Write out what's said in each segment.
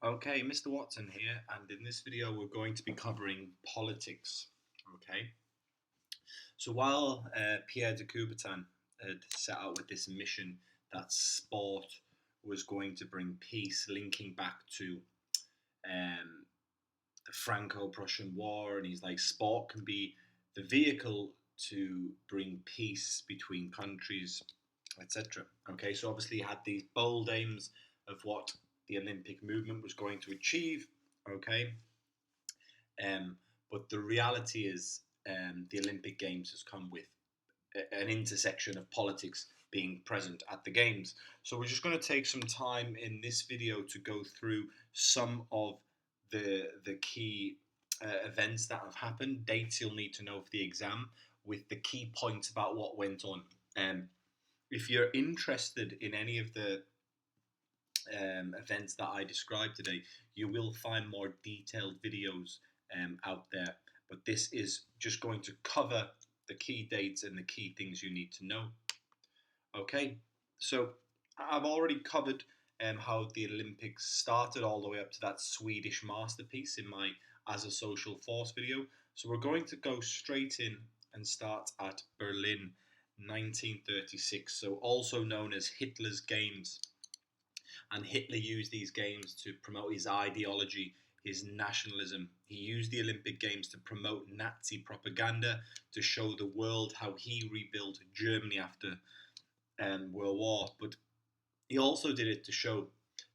Okay, Mr. Watson here, and in this video we're going to be covering politics. Okay, so while Pierre de Coubertin had set out with this mission that sport was going to bring peace, linking back to um, the Franco-Prussian War, and he's like, sport can be the vehicle to bring peace between countries, etc. Okay, so obviously he had these bold aims of what the Olympic movement was going to achieve. Okay, um, but the reality is, the Olympic Games has come with an intersection of politics being present at the games. So we're just going to take some time in this video to go through some of the key events that have happened, dates you'll need to know for the exam, with the key points about what went on. If you're interested in any of the events that I described today, you will find more detailed videos out there. But this is just going to cover the key dates and the key things you need to know. Okay, so I've already covered how the Olympics started all the way up to that Swedish masterpiece in my As a Social Force video. So we're going to go straight in and start at Berlin 1936, so also known as Hitler's Games. And Hitler used these games to promote his ideology, his nationalism. He used the Olympic Games to promote Nazi propaganda, to show the world how he rebuilt Germany after World War. But he also did it to show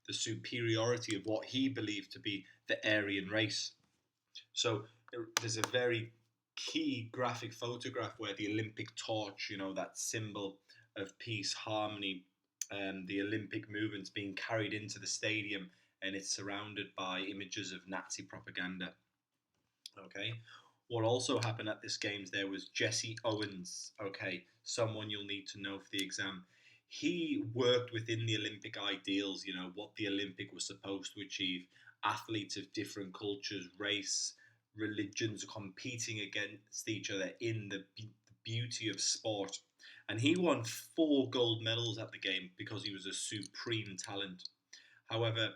the superiority of what he believed to be the Aryan race. So there's a very key graphic photograph where the Olympic torch, that symbol of peace, harmony, the Olympic movement's being carried into the stadium, and it's surrounded by images of Nazi propaganda. Okay. What also happened at this games there was Jesse Owens. Okay, someone you'll need to know for the exam. He worked within the Olympic ideals, what the Olympic was supposed to achieve. Athletes of different cultures, race, religions competing against each other in the beauty of sport. And he won 4 gold medals at the game because he was a supreme talent. However,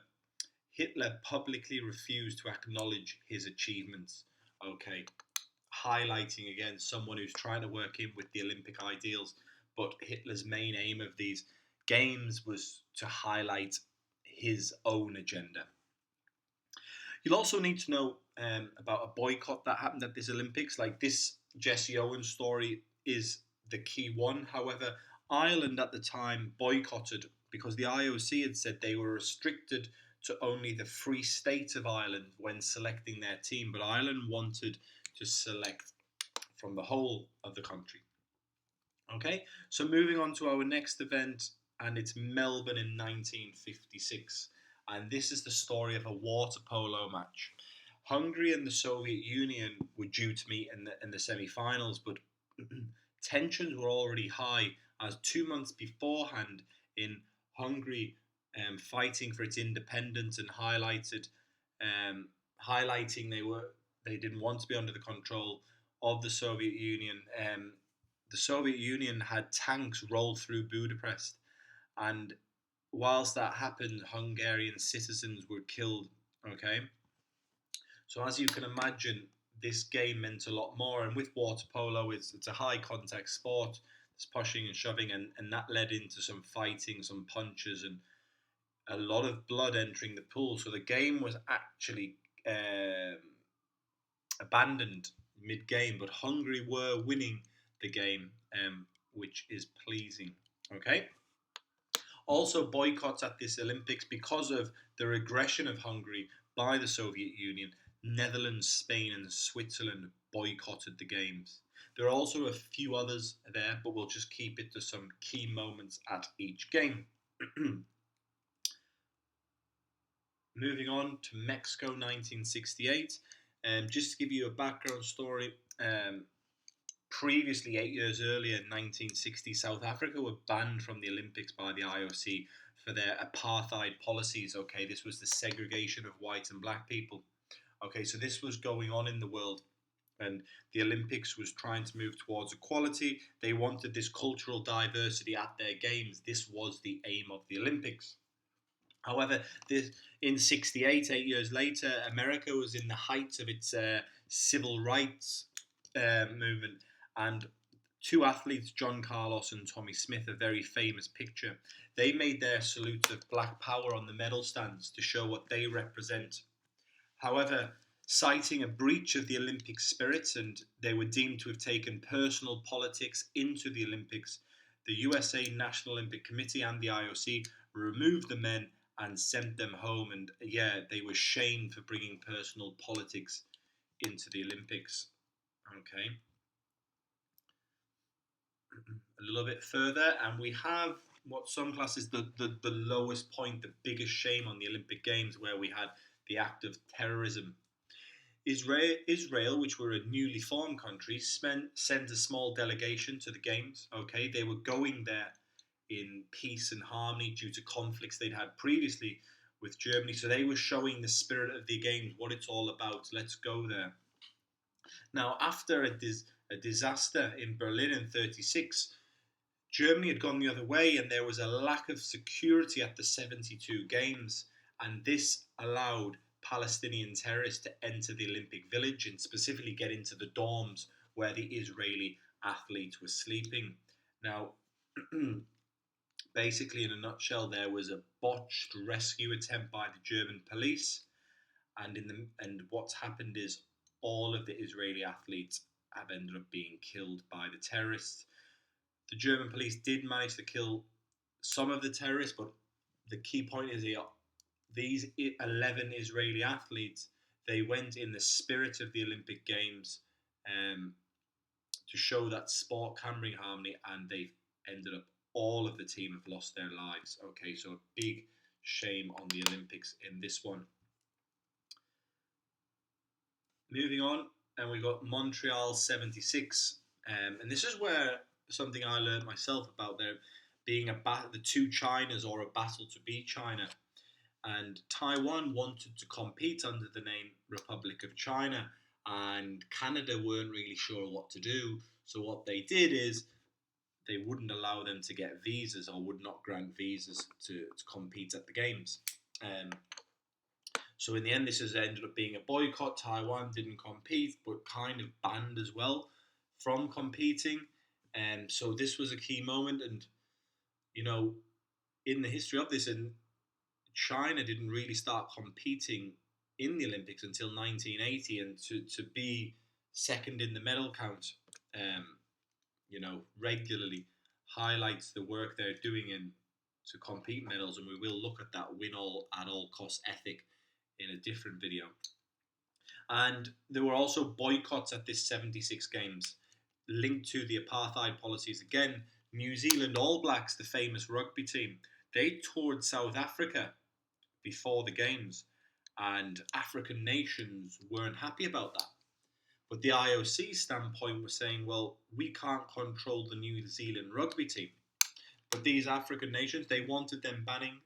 Hitler publicly refused to acknowledge his achievements. Okay, highlighting again someone who's trying to work in with the Olympic ideals, but Hitler's main aim of these games was to highlight his own agenda. You'll also need to know about a boycott that happened at this Olympics. Like, this Jesse Owens story is the key one. However, Ireland at the time boycotted because the IOC had said they were restricted to only the Free State of Ireland when selecting their team, but Ireland wanted to select from the whole of the country. Okay, so moving on to our next event, and it's Melbourne in 1956. And this is the story of a water polo match. Hungary and the Soviet Union were due to meet in the semi-finals, but tensions were already high as 2 months beforehand, in Hungary fighting for its independence and highlighting they didn't want to be under the control of the Soviet Union. The Soviet Union had tanks roll through Budapest, and whilst that happened, Hungarian citizens were killed. Okay, so as you can imagine, this game meant a lot more. And with water polo, it's a high contact sport. There's pushing and shoving, and that led into some fighting, some punches, and a lot of blood entering the pool. So the game was actually abandoned mid-game, but Hungary were winning the game, which is pleasing. Okay. Also, boycotts at this Olympics because of the aggression of Hungary by the Soviet Union. Netherlands, Spain, and Switzerland boycotted the games. There are also a few others there, but we'll just keep it to some key moments at each game. Moving on to Mexico 1968. Just to give you a background story, previously, 8 years earlier, in 1960, South Africa were banned from the Olympics by the IOC for their apartheid policies. Okay, this was the segregation of white and black people. Okay, so this was going on in the world, and the Olympics was trying to move towards equality. They wanted this cultural diversity at their games. This was the aim of the Olympics. However, this, in '68, 8 years later, America was in the height of its civil rights movement, and two athletes, John Carlos and Tommy Smith, a very famous picture. They made their salutes of Black Power on the medal stands to show what they represent. However, citing a breach of the Olympic spirit, and they were deemed to have taken personal politics into the Olympics, the USA National Olympic Committee and the IOC removed the men and sent them home. And yeah, they were shamed for bringing personal politics into the Olympics. Okay. A little bit further, and we have what some classes the lowest point, the biggest shame on the Olympic Games, where we had the act of terrorism. Israel, which were a newly formed country, sent a small delegation to the games. Okay, they were going there in peace and harmony due to conflicts they'd had previously with Germany. So they were showing the spirit of the games, what it's all about. Let's go there. Now, after a disaster in Berlin in '36, Germany had gone the other way, and there was a lack of security at the '72 Games, and this allowed Palestinian terrorists to enter the Olympic Village and specifically get into the dorms where the Israeli athletes were sleeping. Now, basically, in a nutshell, there was a botched rescue attempt by the German police, and what's happened is all of the Israeli athletes have ended up being killed by the terrorists. The German police did manage to kill some of the terrorists, but the key point is these 11 Israeli athletes, they went in the spirit of the Olympic Games to show that sport can bring harmony, and they've ended up, all of the team have lost their lives. Okay, so a big shame on the Olympics in this one. Moving on, and we got Montreal '76, and this is where something I learned myself about there being the two Chinas, or a battle to beat China. And Taiwan wanted to compete under the name Republic of China, and Canada weren't really sure what to do. So what they did is they wouldn't allow them to get visas, or would not grant visas to compete at the games. So in the end, this has ended up being a boycott. Taiwan didn't compete, but kind of banned as well from competing. So this was a key moment, and in the history of this, and China didn't really start competing in the Olympics until 1980, and to be second in the medal count, regularly highlights the work they're doing in to compete medals, and we will look at that win all at all cost ethic in a different video. And there were also boycotts at this '76 Games linked to the apartheid policies. Again, New Zealand All Blacks, the famous rugby team, they toured South Africa before the Games, and African nations weren't happy about that. But the IOC standpoint was saying, well, we can't control the New Zealand rugby team. But these African nations, they wanted them banning,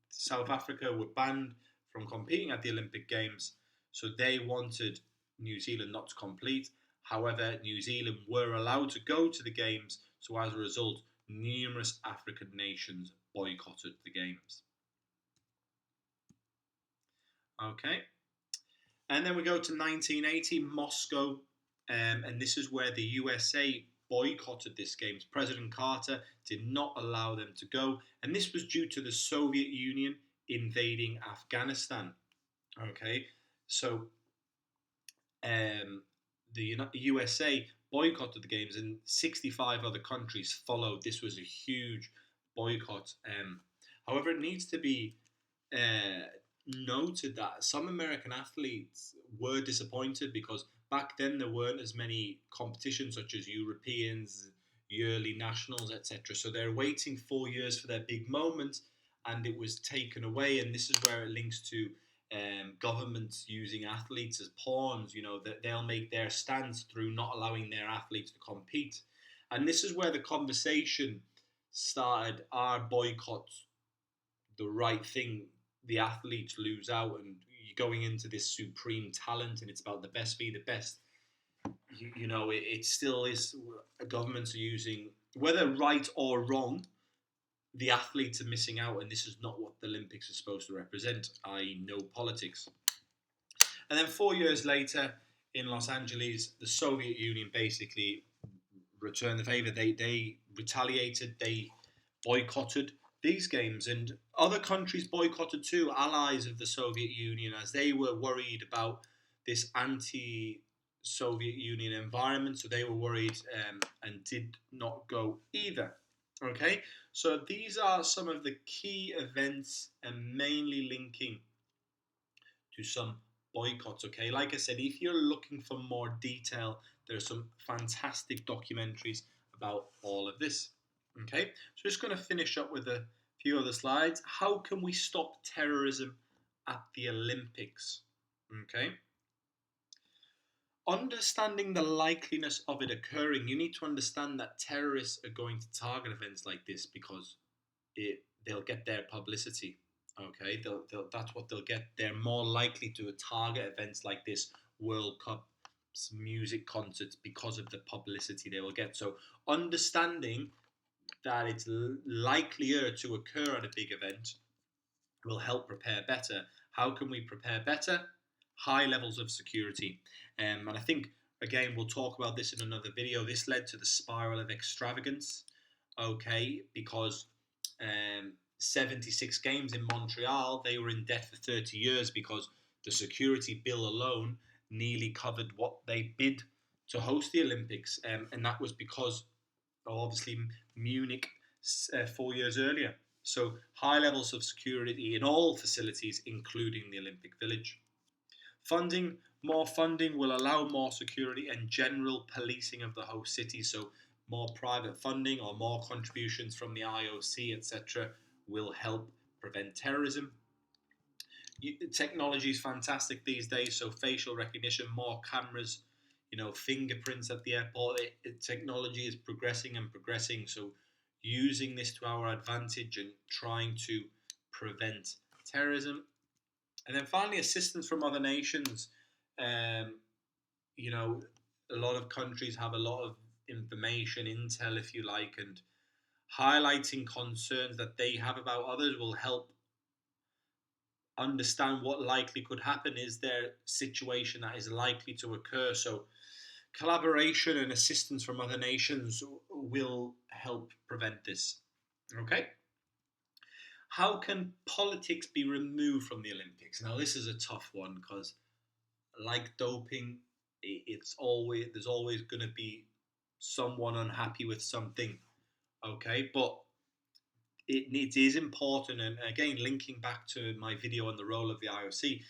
South Africa were banned from competing at the Olympic Games, so they wanted New Zealand not to compete. However, New Zealand were allowed to go to the Games, so as a result, numerous African nations boycotted the Games. Okay, and then we go to 1980, Moscow, and this is where the USA boycotted this Games. President Carter did not allow them to go, and this was due to the Soviet Union invading Afghanistan. Okay, so the USA boycotted the Games, and 65 other countries followed. This was a huge boycott. However, it needs to be noted that some American athletes were disappointed because back then there weren't as many competitions such as Europeans, yearly nationals, etc. So they're waiting 4 years for their big moment, and it was taken away. And this is where it links to governments using athletes as pawns. That they'll make their stance through not allowing their athletes to compete. And this is where the conversation started: are boycotts the right thing? The athletes lose out, and you're going into this supreme talent, and it's about the best be the best. It still is. Governments are using, whether right or wrong, the athletes are missing out, and this is not what the Olympics are supposed to represent, i.e. no politics. And then 4 years later, in Los Angeles, the Soviet Union basically returned the favour. They retaliated, they boycotted these games, and other countries boycotted too, allies of the Soviet Union, as they were worried about this anti-Soviet Union environment, so they were worried and did not go either. Okay, so these are some of the key events and mainly linking to some boycotts. Okay, like I said, if you're looking for more detail, there are some fantastic documentaries about all of this. Okay, so just going to finish up with a few other slides. How can we stop terrorism at the Olympics? Okay, understanding the likeliness of it occurring, you need to understand that terrorists are going to target events like this because they'll get their publicity. Okay, that's what they'll get. They're more likely to target events like this, World Cup, music concerts, because of the publicity they will get. So understanding that it's likelier to occur at a big event will help prepare better. How can we prepare better? High levels of security. And I think, again, we'll talk about this in another video. This led to the spiral of extravagance, okay, because 76 games in Montreal, they were in debt for 30 years because the security bill alone nearly covered what they bid to host the Olympics. And that was because of obviously Munich 4 years earlier. So high levels of security in all facilities, including the Olympic Village. More funding will allow more security and general policing of the host city. So more private funding or more contributions from the IOC, etc., will help prevent terrorism. Technology is fantastic these days, so facial recognition, more cameras, fingerprints at the airport. Technology is progressing and progressing, so using this to our advantage and trying to prevent terrorism. And then finally, assistance from other nations. A lot of countries have a lot of information, intel, if you like, and highlighting concerns that they have about others will help understand what likely could happen. Is there a situation that is likely to occur? So collaboration and assistance from other nations will help prevent this. Okay? How can politics be removed from the Olympics? Now, this is a tough one because, like doping, there's always going to be someone unhappy with something. Okay, but it is important, and again, linking back to my video on the role of the IOC,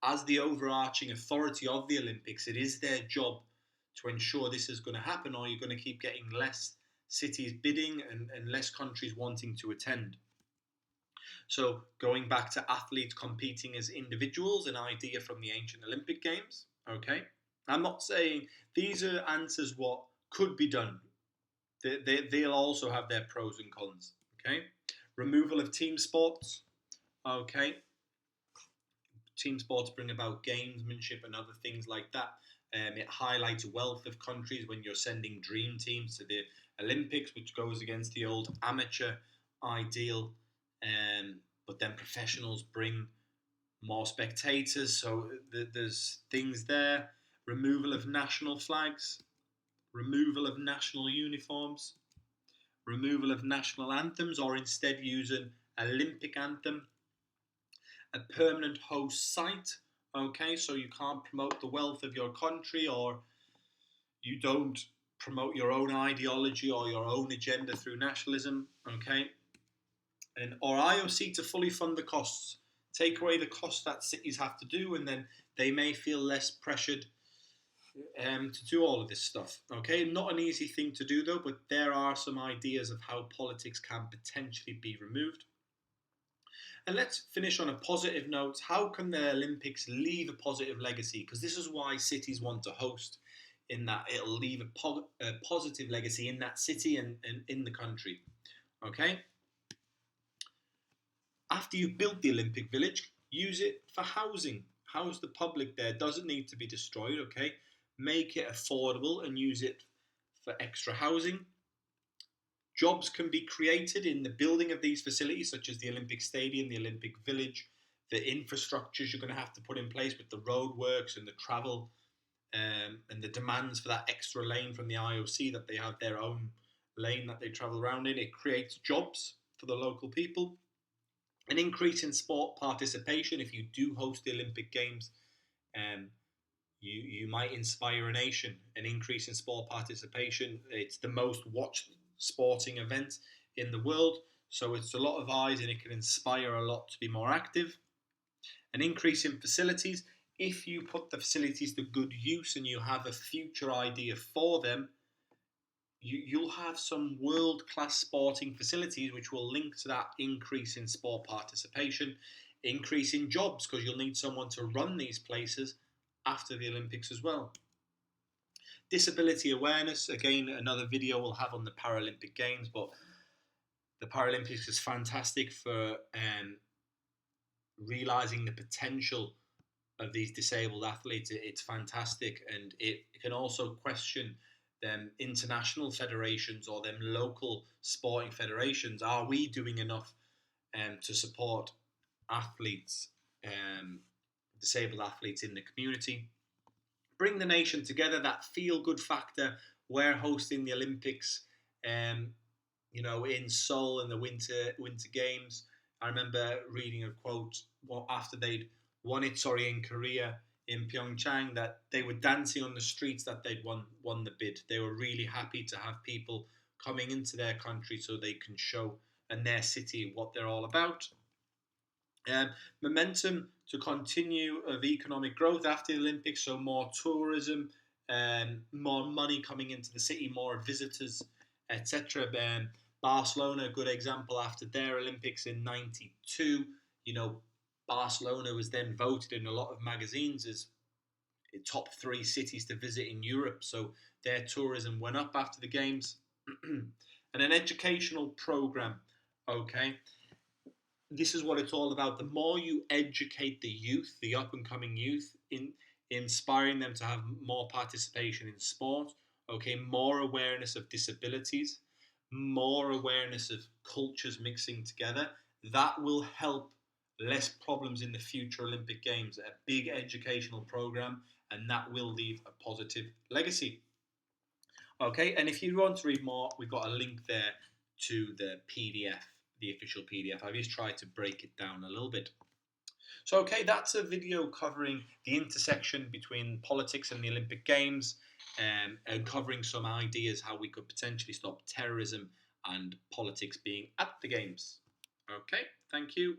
as the overarching authority of the Olympics, it is their job to ensure this is going to happen, or you're going to keep getting less cities bidding and less countries wanting to attend. So going back to athletes competing as individuals, an idea from the ancient Olympic Games. Okay, I'm not saying these are answers what could be done. They'll also have their pros and cons. Okay, removal of team sports. Okay, team sports bring about gamesmanship and other things like that. It highlights wealth of countries when you're sending dream teams to the Olympics, which goes against the old amateur ideal. But then professionals bring more spectators, so there's things there. Removal of national flags, removal of national uniforms, removal of national anthems, or instead use an Olympic anthem. A permanent host site, okay, so you can't promote the wealth of your country, or you don't promote your own ideology or your own agenda through nationalism, okay. Or IOC to fully fund the costs. Take away the costs that cities have to do, and then they may feel less pressured to do all of this stuff. Okay, not an easy thing to do though, but there are some ideas of how politics can potentially be removed. And let's finish on a positive note. How can the Olympics leave a positive legacy? Because this is why cities want to host, in that it'll leave a positive legacy in that city and in the country. Okay? After you've built the Olympic Village, use it for housing. House the public there. Doesn't need to be destroyed, okay? Make it affordable and use it for extra housing. Jobs can be created in the building of these facilities, such as the Olympic Stadium, the Olympic Village, the infrastructures you're going to have to put in place with the roadworks and the travel, and the demands for that extra lane from the IOC, that they have their own lane that they travel around in. It creates jobs for the local people. An increase in sport participation. If you do host the Olympic Games, you might inspire a nation. An increase in sport participation. It's the most watched sporting event in the world, so it's a lot of eyes and it can inspire a lot to be more active. An increase in facilities. If you put the facilities to good use and you have a future idea for them, you'll have some world-class sporting facilities which will link to that increase in sport participation. Increase in jobs, because you'll need someone to run these places after the Olympics as well. Disability awareness, again, another video we'll have on the Paralympic Games, but the Paralympics is fantastic for realising the potential of these disabled athletes. It's fantastic, and it can also question them international federations or them local sporting federations. Are we doing enough to support athletes, disabled athletes in the community? Bring the nation together, that feel-good factor. We're hosting the Olympics, in Seoul in the Winter Games. I remember reading a quote after they'd won it, in Korea, in Pyeongchang, that they were dancing on the streets that they'd won the bid. They were really happy to have people coming into their country so they can show, and their city, what they're all about. Momentum to continue of economic growth after the Olympics, so more tourism, more money coming into the city, more visitors, etc. Barcelona, a good example, after their Olympics in '92, Barcelona was then voted in a lot of magazines as top 3 cities to visit in Europe. So their tourism went up after the games. And an educational program, okay? This is what it's all about. The more you educate the youth, the up-and-coming youth, in inspiring them to have more participation in sport, okay, more awareness of disabilities, more awareness of cultures mixing together, that will help less problems in the future Olympic Games. A big educational program, and that will leave a positive legacy. Okay, and if you want to read more, we've got a link there to the PDF, the official PDF. I've just tried to break it down a little bit. So, okay, that's a video covering the intersection between politics and the Olympic Games, and covering some ideas how we could potentially stop terrorism and politics being at the Games. Okay, thank you.